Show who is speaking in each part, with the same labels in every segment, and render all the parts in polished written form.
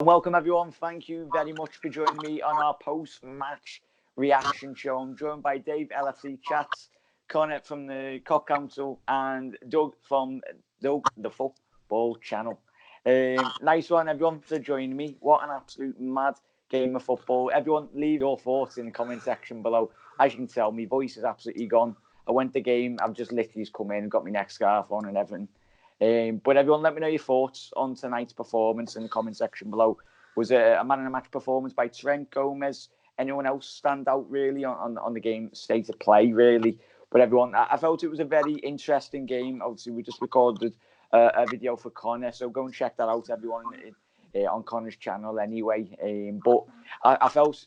Speaker 1: Welcome everyone. Thank you very much for joining me on our post-match reaction show. I'm joined by Dave LFC Chats, Connor from the Cock Council, and Doug from the Football Channel. Nice one, everyone, for joining me. What an absolute mad game of football. Everyone, leave your thoughts in the comment section below. As you can tell, my voice is absolutely gone. I went to the game. I've just literally come in and got my neck scarf on and everything. But everyone, let me know your thoughts on tonight's performance in the comment section below. Was it a man in a match performance by Trent, Gomez? Anyone else stand out really on the game state of play, really? But everyone, I felt it was a very interesting game. Obviously, we just recorded a video for Connor, so go and check that out, everyone, on Connor's channel anyway. But I felt,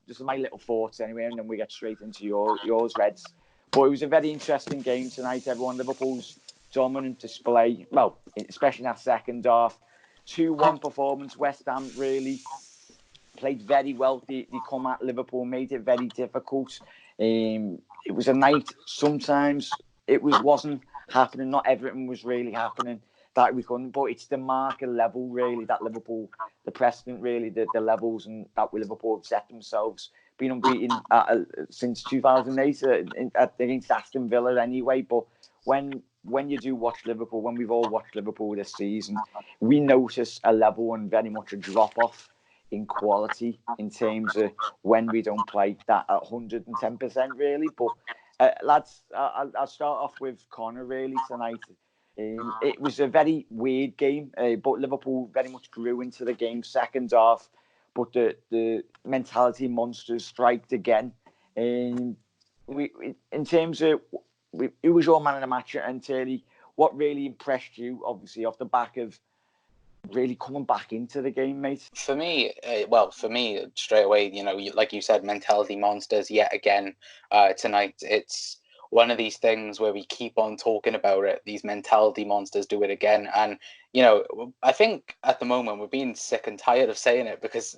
Speaker 1: just my little thoughts anyway, and then we get straight into yours, Reds. But it was a very interesting game tonight, everyone. Liverpool's dominant display, well, especially in that second half. 2-1 performance. West Ham really played very well. They come at Liverpool, made it very difficult. It was a night, sometimes it wasn't happening. Not everything was really happening that we couldn't, but it's the marker level, really, that Liverpool, the precedent, really, the levels and that Liverpool have set themselves. Been unbeaten since 2008 against Aston Villa anyway, but when you do watch Liverpool, when we've all watched Liverpool this season, we notice a level and very much a drop-off in quality in terms of when we don't play that at 110%, really. But, lads, I'll start off with Connor, really, tonight. It was a very weird game, but Liverpool very much grew into the game second half, but the mentality monsters striked again. In terms of who was your man of the match, and Terry, what really impressed you, obviously, off the back of really coming back into the game, mate?
Speaker 2: For me, straight away, like you said, mentality monsters yet again tonight. It's one of these things where we keep on talking about it. These mentality monsters do it again. And, I think at the moment we're being sick and tired of saying it because,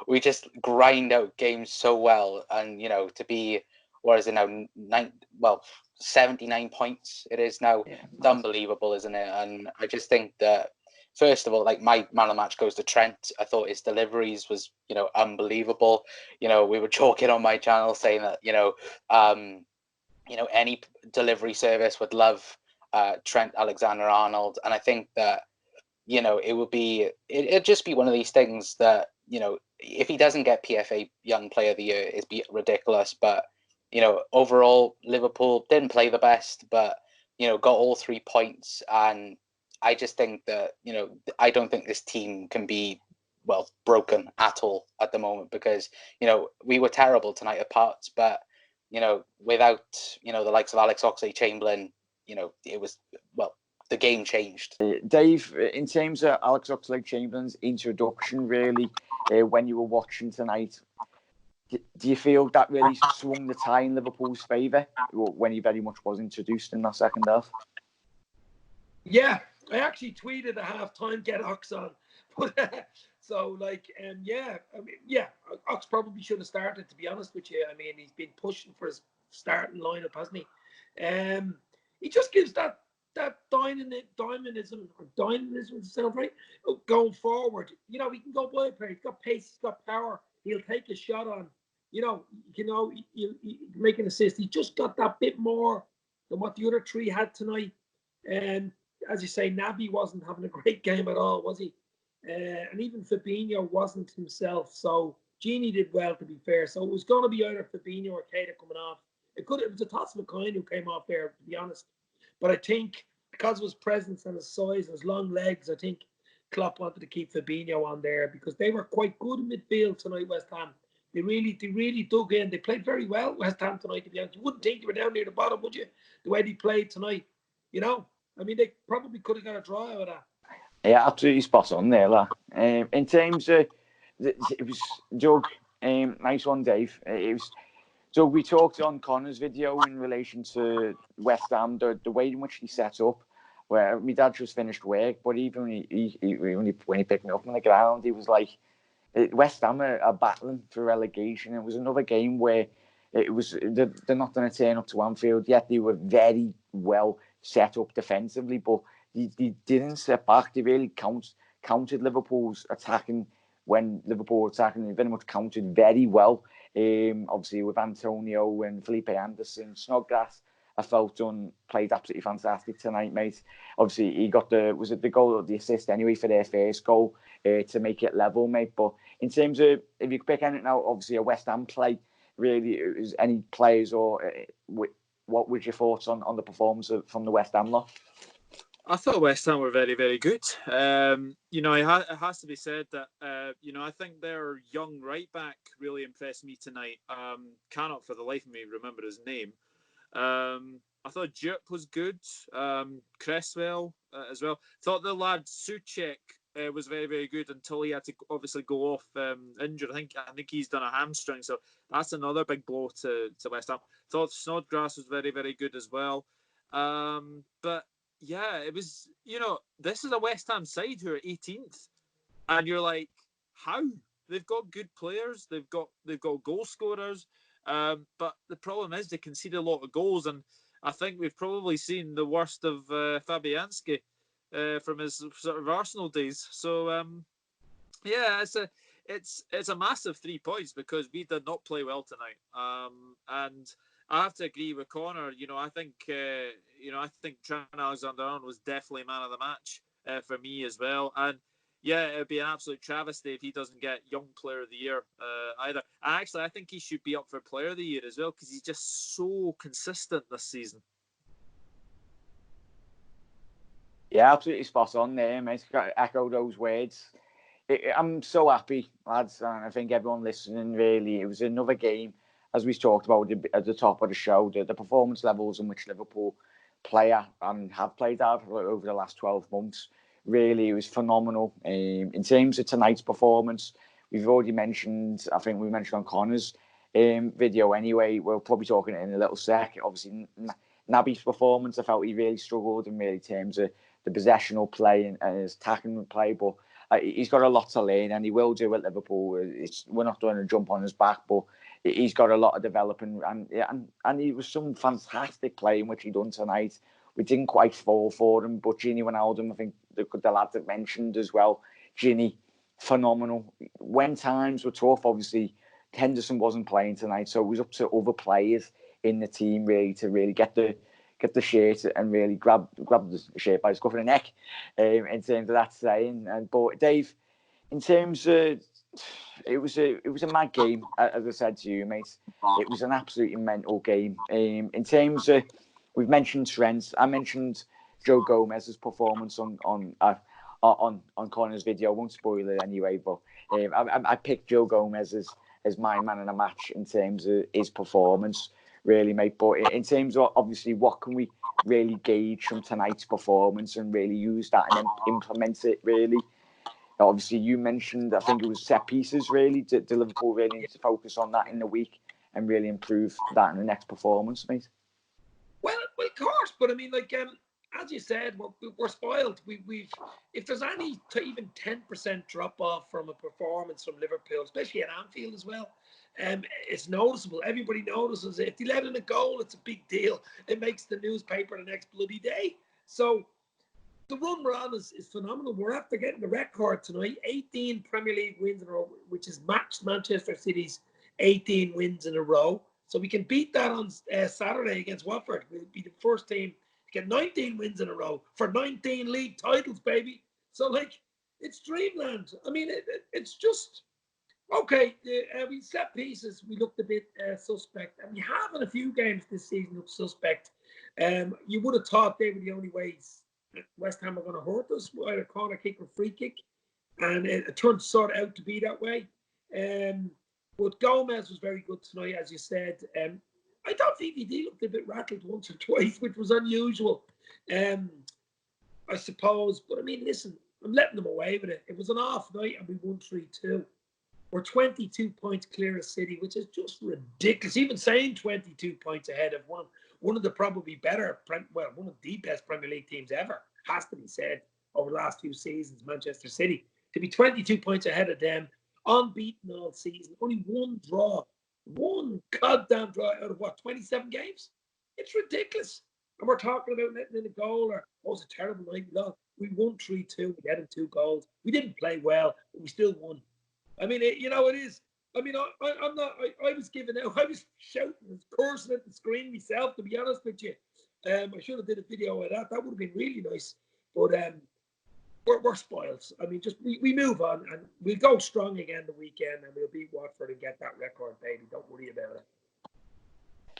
Speaker 2: we just grind out games so well. And, to be, what is it now, 79 points it is now. Yeah. It's unbelievable, isn't it? And I just think that, first of all, like, my man of the match goes to Trent. I thought his deliveries was, unbelievable. We were joking on my channel saying that, any delivery service would love Trent Alexander-Arnold. And I think that, it'd just be one of these things that, if he doesn't get PFA Young Player of the Year, it'd be ridiculous. But, overall, Liverpool didn't play the best, but, got all 3 points. And I just think that, I don't think this team can be, broken at all at the moment because, we were terrible tonight at parts, but, without, the likes of Alex Oxlade-Chamberlain, it was, the game changed.
Speaker 1: Dave, in terms of Alex Oxlade-Chamberlain's introduction, really, when you were watching tonight, do you feel that really swung the tie in Liverpool's favour when he very much was introduced in that second half?
Speaker 3: Yeah, I actually tweeted at half-time, get Ox on. So, Ox probably should have started, to be honest with you. I mean, he's been pushing for his starting lineup, hasn't he? He just gives that dynamism, to sound right, going forward. He can go by a player. He's got pace, he's got power. He'll take a shot on. He'll make an assist. He just got that bit more than what the other three had tonight. And as you say, Naby wasn't having a great game at all, was he? And even Fabinho wasn't himself. So Gini did well, to be fair. So it was going to be either Fabinho or Keita coming off. It was a toss of a coin who came off there, to be honest. But I think because of his presence and his size and his long legs, I think Klopp wanted to keep Fabinho on there because they were quite good in midfield tonight, West Ham. They really dug in. They played very well, West Ham, tonight, to be honest. You wouldn't think they were down near the bottom, would you? The way they played tonight, I mean, they probably could have got a draw out of that.
Speaker 1: Yeah, absolutely spot on there, lad. In terms of, it was Doug, nice one, Dave. So we talked on Connor's video in relation to West Ham, the way in which he set up, where my dad just finished work, but even when he picked me up on the ground, he was like, West Ham are battling for relegation. It was another game where they're not going to turn up to Anfield yet. They were very well set up defensively, but they didn't step back. They really countered Liverpool's attacking when Liverpool were attacking. They very much countered very well. Obviously with Antonio and Felipe Anderson, Snodgrass, I felt played absolutely fantastic tonight, mate. Obviously he got was it the goal or the assist anyway for their first goal to make it level, mate. But in terms of, if you could pick anything out, obviously a West Ham play, really, is any players or what was your thoughts on the performance from the West Ham lot?
Speaker 4: I thought West Ham were very, very good. It has to be said that, I think their young right back really impressed me tonight. Cannot for the life of me remember his name. I thought Jupp was good. Cresswell as well. Thought the lad Souček was very, very good until he had to obviously go off injured. I think he's done a hamstring, so that's another big blow to West Ham. Thought Snodgrass was very, very good as well. But yeah, it was, this is a West Ham side who are 18th, and you're like, how? They've got good players, they've got goal scorers, but the problem is they concede a lot of goals, and I think we've probably seen the worst of Fabianski from his sort of Arsenal days. So yeah, it's a massive 3 points because we did not play well tonight, and I have to agree with Connor. I think Trent Alexander-Arnold was definitely man of the match for me as well. And yeah, it'd be an absolute travesty if he doesn't get Young Player of the Year either. And actually, I think he should be up for Player of the Year as well because he's just so consistent this season.
Speaker 1: Yeah, absolutely spot on there, mate. Got to echo those words. I'm so happy, lads, and I think everyone listening, really, it was another game, as we talked about at the top of the show, the performance levels in which Liverpool play at and have played at over the last 12 months. Really, it was phenomenal. In terms of tonight's performance, we've already mentioned, I think we mentioned on Connor's video anyway, we'll probably talking in a little sec. Obviously, Naby's performance, I felt he really struggled in really terms of the possessional play and his attacking play, but he's got a lot to learn, and he will do at Liverpool. We're not doing a jump on his back, but he's got a lot of developing, and he was some fantastic play in which he done tonight. We didn't quite fall for him, but Gini Wijnaldum, I think the lad that mentioned as well, Gini, phenomenal. When times were tough, obviously Henderson wasn't playing tonight, so it was up to other players in the team really to really get the shirt and really grab the shirt by the scruff of the neck, in terms of that saying. But Dave, in terms of, it was a mad game, as I said to you, mate. It was an absolutely mental game. In terms of, we've mentioned Trent. I mentioned Joe Gomez's performance on Connor's video. I won't spoil it anyway, but I picked Joe Gomez as my man in a match in terms of his performance, really, mate. But in terms of, obviously, what can we really gauge from tonight's performance and really use that and then implement it, really? Obviously, you mentioned, I think it was set pieces, really. Do Liverpool really need to focus on that in the week and really improve that in the next performance, mate?
Speaker 3: Well, of course, but I mean, as you said, we're spoiled. We've if there's any even 10% drop off from a performance from Liverpool, especially at Anfield as well, it's noticeable. Everybody notices it. If they let in a goal, it's a big deal. It makes the newspaper the next bloody day. So the run we're on is phenomenal. We're after getting the record tonight, 18 Premier League wins in a row, which has matched Manchester City's 18 wins in a row. So we can beat that on Saturday against Watford. We'll be the first team to get 19 wins in a row for 19 league titles, baby. So, it's dreamland. I mean, it's just, okay, we set pieces. We looked a bit suspect. And we have in a few games this season looked suspect. You would have thought they were the only ways West Ham are going to hurt us, either corner kick or free kick. And it turned sort of out to be that way. But Gomez was very good tonight, as you said. I thought VVD looked a bit rattled once or twice, which was unusual, I suppose. But I mean, listen, I'm letting them away with it. It was an off night and we won 3-2. We're 22 points clear of City, which is just ridiculous. Even saying 22 points ahead of one of the probably better, one of the best Premier League teams ever, has to be said, over the last few seasons, Manchester City. To be 22 points ahead of them, unbeaten all season, only one goddamn draw out of 27 games? It's ridiculous. And we're talking about letting in a goal, or, it's a terrible night we lost. We won 3-2. We had 2 goals. We didn't play well, but we still won. I mean, it is. I mean, I'm not. I was giving out. I was shouting and cursing at the screen myself. To be honest with you, I should have did a video of that. That would have been really nice. But we're spoiled. I mean, just we move on and we'll go strong again the weekend and we'll beat Watford and get that record, baby. Don't worry about it.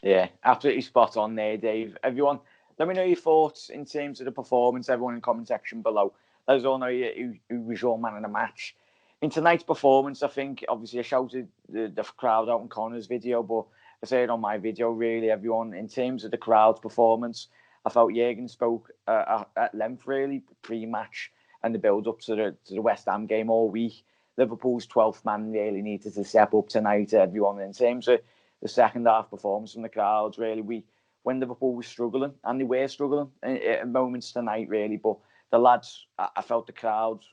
Speaker 1: Yeah, absolutely spot on there, Dave. Everyone, let me know your thoughts in terms of the performance. Everyone in the comment section below. Let us all know who was your man of the match. In tonight's performance, I think, obviously, I shouted the crowd out in Connor's video, but I say it on my video, really, everyone. In terms of the crowd's performance, I felt Jürgen spoke at length, really, pre-match and the build-up to the West Ham game all week. Liverpool's 12th man really needed to step up tonight, everyone. In terms of the second half performance from the crowds, really, when Liverpool was struggling, and they were struggling at moments tonight, really, but the lads, I felt the crowds,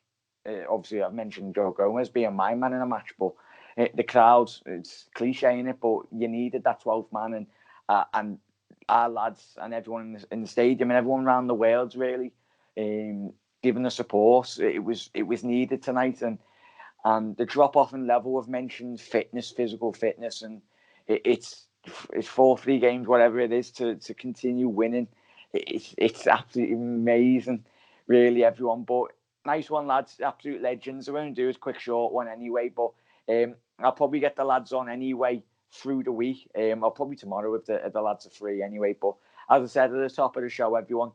Speaker 1: obviously I've mentioned Joe Gomez being my man in the match, but the crowds, it's cliche in it, but you needed that 12th man, and our lads and everyone in the stadium and everyone around the world, really, giving the support. It was needed tonight, and the drop off in level of mentioned fitness, physical fitness, and it's 4-3 games, whatever it is, to continue winning. It's absolutely amazing, really, everyone. But nice one, lads, absolute legends. I'm going to do a quick short one anyway, but I'll probably get the lads on anyway through the week. I'll probably tomorrow if the lads are free anyway. But as I said at the top of the show, everyone,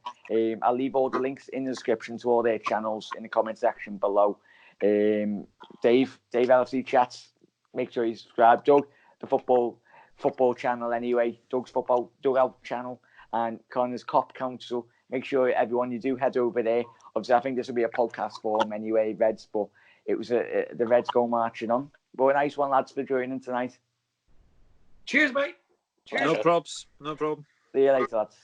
Speaker 1: I'll leave all the links in the description to all their channels in the comment section below. Dave LFC chats, make sure you subscribe. Doug, the football channel anyway, Doug's football dugout channel, and Connor's Cop Council. Make sure everyone, you do head over there. Obviously, I think this will be a podcast form anyway, Reds, but it was the Reds go marching on. But a nice one, lads, for joining tonight.
Speaker 3: Cheers, mate. Cheers.
Speaker 4: No probs. No problem.
Speaker 1: See you later, lads.